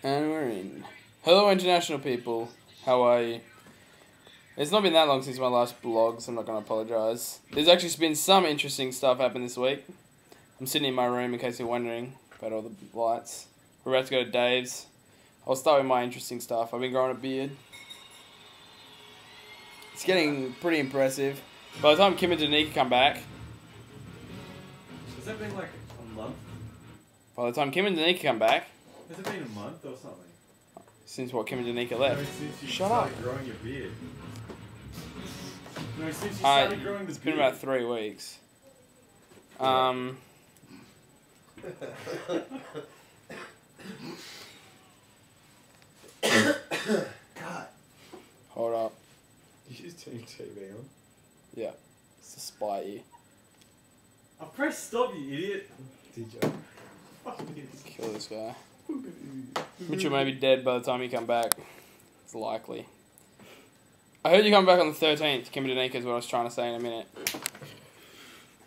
And we're in. Hello, international people. How are you? It's not been that long since my last blog, so I'm not going to apologise. There's actually been some interesting stuff happen this week. I'm sitting in my room in case you're wondering about all the lights. We're about to go to Dave's. I'll start with my interesting stuff. I've been growing a beard. It's getting pretty impressive. By the time Kim and Danica come back... Has that been like a month? By the time Kim and Danica come back... Has it been a month or something? Since what, Kim and Danica left? No, since you Shut started up. growing your beard. No, since you started growing the It's been beard. about 3 weeks. God. Hold up. You just turn your TV on. Yeah. It's a spy ear. I pressed stop, you idiot. Did you? Kill this guy. Mitchell may be dead by the time you come back. It's likely. I heard you come back on the 13th. Kim and Danica is what I was trying to say in a minute.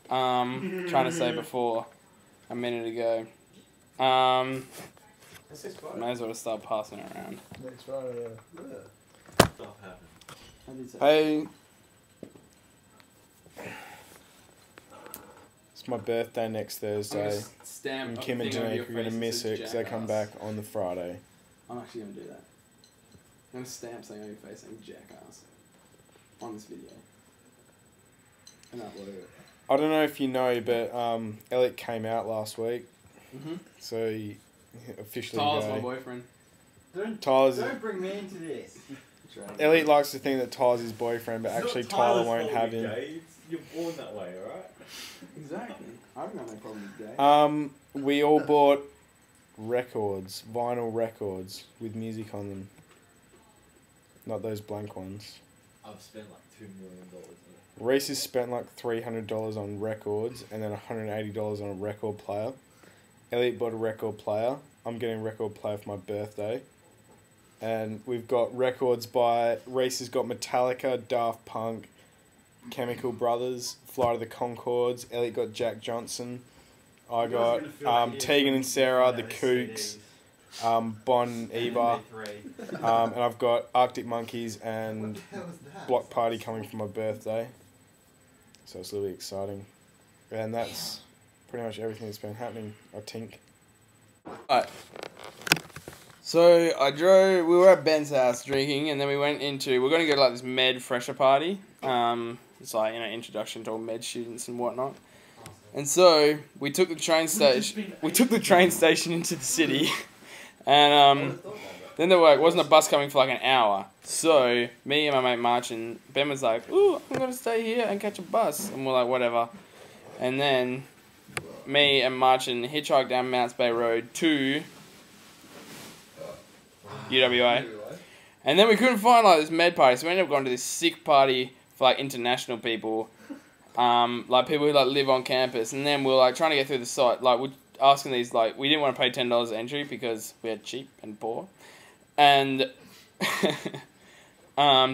Trying to say before. A minute ago. That's this Friday. May as well start passing it around. Next Friday, yeah. Stuff happened. Hey. It's my birthday next Thursday. And Kim and Danica are going to miss it because they come back on the Friday. I'm actually going to do that. I'm going to stamp something on your face saying jackass. On this video. And upload it. I don't know if you know, but Elliot came out last week. Mm-hmm. So he officially Tyler's my gay. boyfriend. Don't bring me into this. Elliot likes to think that Tyler's his boyfriend, but It's actually not Tyler Tyler's won't fault have you're him. gay. You're born that way, alright? Exactly. I've got no problem with gay. We all bought records, vinyl records with music on them. Not those blank ones. I've spent like $2 million on it. Reese has spent like $300 on records and then $180 on a record player. Elliot bought a record player. I'm getting a record player for my birthday. And we've got records by... Reese has got Metallica, Daft Punk, Chemical Brothers, Flight of the Conchords. Elliot got Jack Johnson. I got Tegan and Sarah, The Kooks, Bon Iver. And I've got Arctic Monkeys and Block Party coming for my birthday. So it's really exciting. And that's pretty much everything that's been happening, I think. Alright. So we were at Ben's house drinking, and then we went into, we're going to go to like this med fresher party. It's like, introduction to all med students and whatnot. And so we took the train station. We took the train station into the city, and then there wasn't a bus coming for like an hour. So me and my mate Marcin, Ben was like, "Ooh, I'm gonna stay here and catch a bus," and we're like, "Whatever." And then me and Marcin hitchhiked down Mounts Bay Road to UWA, and then we couldn't find like this med party, so we ended up going to this sick party for like international people. Like people who like live on campus, and then we were like trying to get through the site. Like we're asking these, like, we didn't want to pay $10 entry because we are cheap and poor, and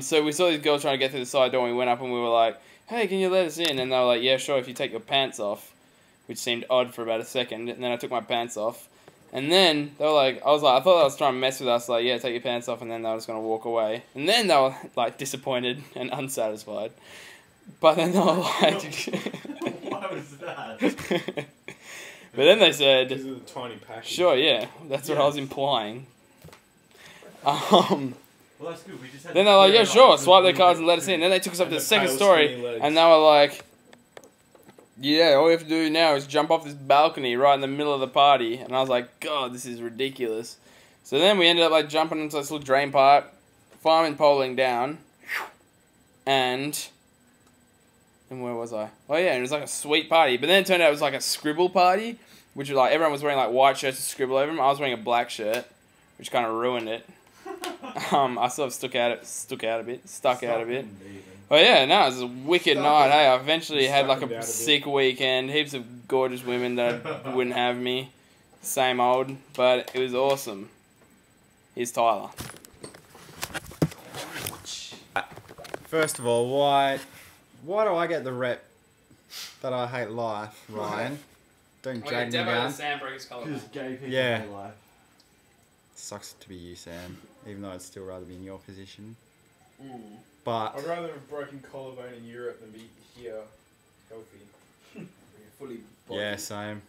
so we saw these girls trying to get through the side door. And we went up and we were like, "Hey, can you let us in?" And they were like, "Yeah, sure, if you take your pants off," which seemed odd for about a second. And then I took my pants off, and then they were like, I thought they was trying to mess with us, like, "Yeah, take your pants off," and then they were just gonna walk away. And then they were like disappointed and unsatisfied. But then they were like... Why was that? But then they said... Because of the tiny package. Sure, yeah. That's what I was implying. Well, that's good. We just had Then they're like, "Yeah, sure, swipe their cards and let us in." Then they took us up to the second story, and they were like, "Yeah, all we have to do now is jump off this balcony right in the middle of the party." And I was like, "God, this is ridiculous." So then we ended up like jumping into this little drain pipe, fireman poling down, and where was I? Oh yeah, it was like a sweet party. But then it turned out it was like a scribble party, which was like everyone was wearing like white shirts to scribble over them. I was wearing a black shirt, which kind of ruined it. I sort of stuck out a bit. But yeah, no, it was a wicked night. Hey, I eventually had like a sick weekend. Heaps of gorgeous women that wouldn't have me. Same old, but it was awesome. Here's Tyler. First of all, why do I get the rep that I hate life, Ryan? Don't drag me down. Sand broke his collar. Because gay people Yeah. in life. sucks to be you, Sam. Even though I'd still rather be in your position. I'd But rather have a broken collarbone in Europe than be here healthy. Fully. yeah, same.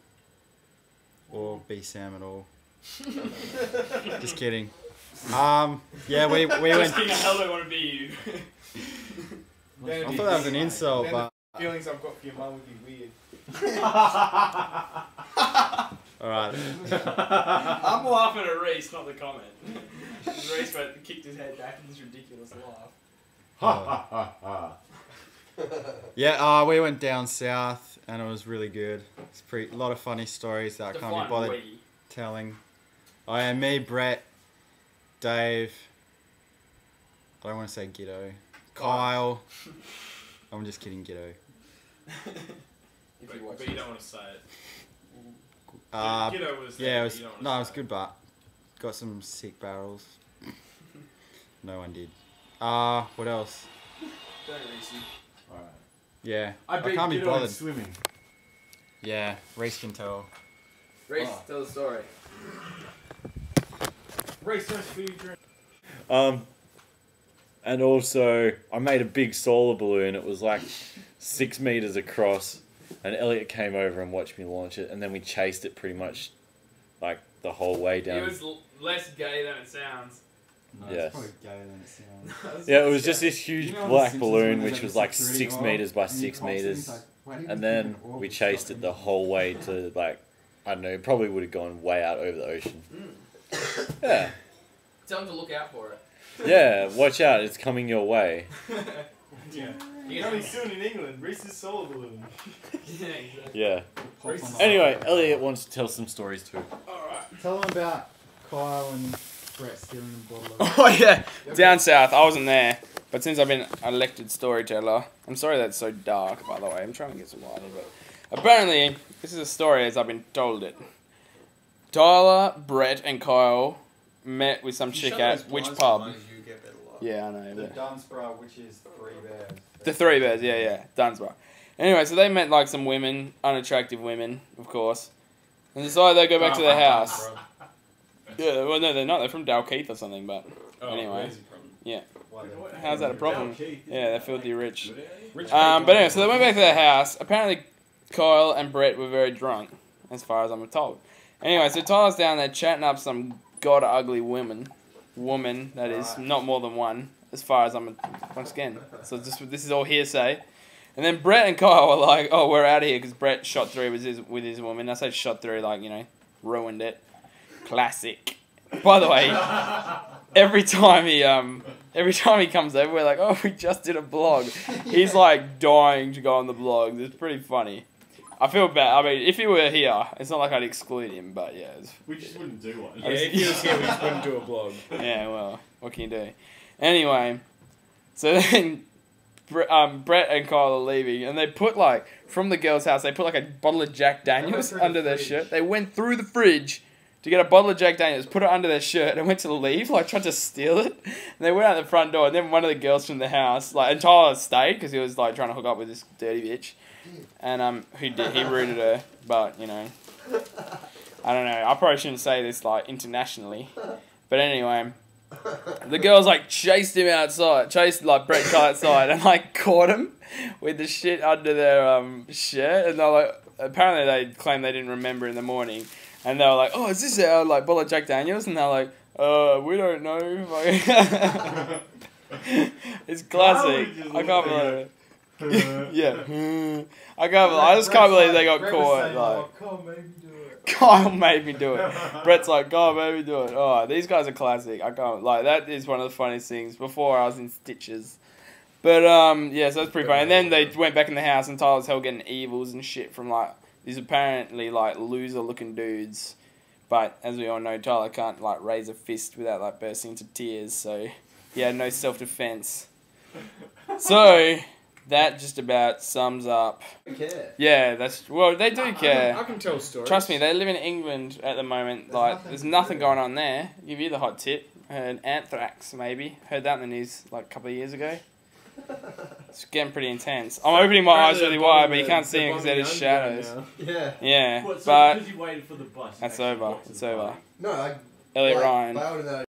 Or be Sam at all. Just kidding. Yeah, we went. King, hell don't want to be you. I thought that was an insult, Then but the feelings I've got for your mum would be weird. all right. I'm laughing at Reese, not the comment. Reese kicked his head back in this ridiculous laugh. Yeah, we went down south and it was really good. It's a lot of funny stories that I can't be bothered telling. Me, Brett, Dave. I don't want to say Giddo. Kyle. I'm just kidding, Giddo. But you don't want to say it. Yeah, it was it was good, but got some sick barrels. No one did. What else? Don't Reese. Alright. Yeah, I can't be bothered. Swimming. Yeah, Reese can tell. Reese, tell the story. Race first food drink. And also, I made a big solar balloon. It was like 6 meters across, and Elliot came over and watched me launch it, and then we chased it pretty much, like the whole way down. It was less gay than it sounds. No, Yes. it's probably gayer than it sounds. Yeah, it was just this huge You know on The black Simpsons balloon, when they which have was the like security 6 off, meters by and he 6 pops in, he's meters, like, "Why do you and keep then an orb we or chased it something?" the whole way to like, I don't know, it probably would have gone way out over the ocean. Yeah, Tell him to look out for it. yeah, watch out, it's coming your way. Yeah. Coming soon in England, Reese's solar balloon. Yeah, exactly. Yeah. Pops on the- Anyway, Elliot wants to tell some stories too. Tell them about Kyle and Brett stealing a bottle of... Oh yeah, down south. I wasn't there, but since I've been elected storyteller, I'm sorry that's so dark. By the way, I'm trying to get some lighter, but apparently this is a story as I've been told it. Tyler, Brett, and Kyle met with some chick at which pub? Yeah, I know. The But Dunsborough, which is Three Bears. the Three Bears, yeah, Dunsborough. Anyway, so they met like some women, unattractive women, of course, and decided they'd go back to their house. Yeah, well, no, they're not. They're from Dalkeith or something, but anyway. How's that a problem? Yeah, they're filthy rich. But anyway, so they went back to their house. Apparently, Kyle and Brett were very drunk, as far as I'm told. Anyway, so Tyler's down there chatting up some god ugly woman, that is, not more than one, as far as I'm, once again. So this is all hearsay. And then Brett and Kyle were like, oh, we're out of here, because Brett shot through with his woman. I say shot through, like, you know, ruined it. Classic. By the way, every time he comes over, we're like, oh, we just did a blog. He's like dying to go on the blog. It's pretty funny. I feel bad. I mean, if he were here, it's not like I'd exclude him, but yeah. We just wouldn't do one. Yeah, if he was here, we just wouldn't do a blog. Yeah, well, what can you do? Anyway, so then Brett and Kyle are leaving, and they put like, from the girl's house, they put like a bottle of Jack Daniels under their shirt. They went through the fridge to get a bottle of Jack Daniels, put it under their shirt, and went to leave, like tried to steal it. And they went out the front door, and then one of the girls from the house, like, and Tyler stayed because he was like trying to hook up with this dirty bitch, and he rooted her, but you know, I don't know. I probably shouldn't say this like internationally, but anyway, the girls like chased him outside, chased like Brett Kyle outside, and like caught him with the shit under their shirt, and they're like, apparently they claimed they didn't remember in the morning. And they were like, oh, is this our like bottle of Jack Daniels? And they're like, we don't know. It's classic. I can't believe it. Yeah. I just can't believe they got caught. Like, Kyle made me do it. Brett's like, God made me do it. Oh, these guys are classic. I can't, like, that is one of the funniest things. Before I was in stitches. But, yeah, so that's pretty funny. And then they went back in the house and Tyler's hell getting evils and shit from, like, these apparently, like, loser-looking dudes. But, as we all know, Tyler can't, like, raise a fist without, like, bursting into tears. So, yeah, no self-defense. So, that just about sums up. They care. Yeah, well, they do care. I can tell stories. Trust me, they live in England at the moment. There's nothing going on there. I'll give you the hot tip. Heard anthrax, maybe. Heard that in the news, like, a couple of years ago. It's getting pretty intense. I'm opening my eyes really wide, but you can't see them because they're just shadows. Yeah. Yeah, What, so but because you waited for the bus. that's actually over. got to It's the over. party? No, Elliot Like, Ryan. bailed in that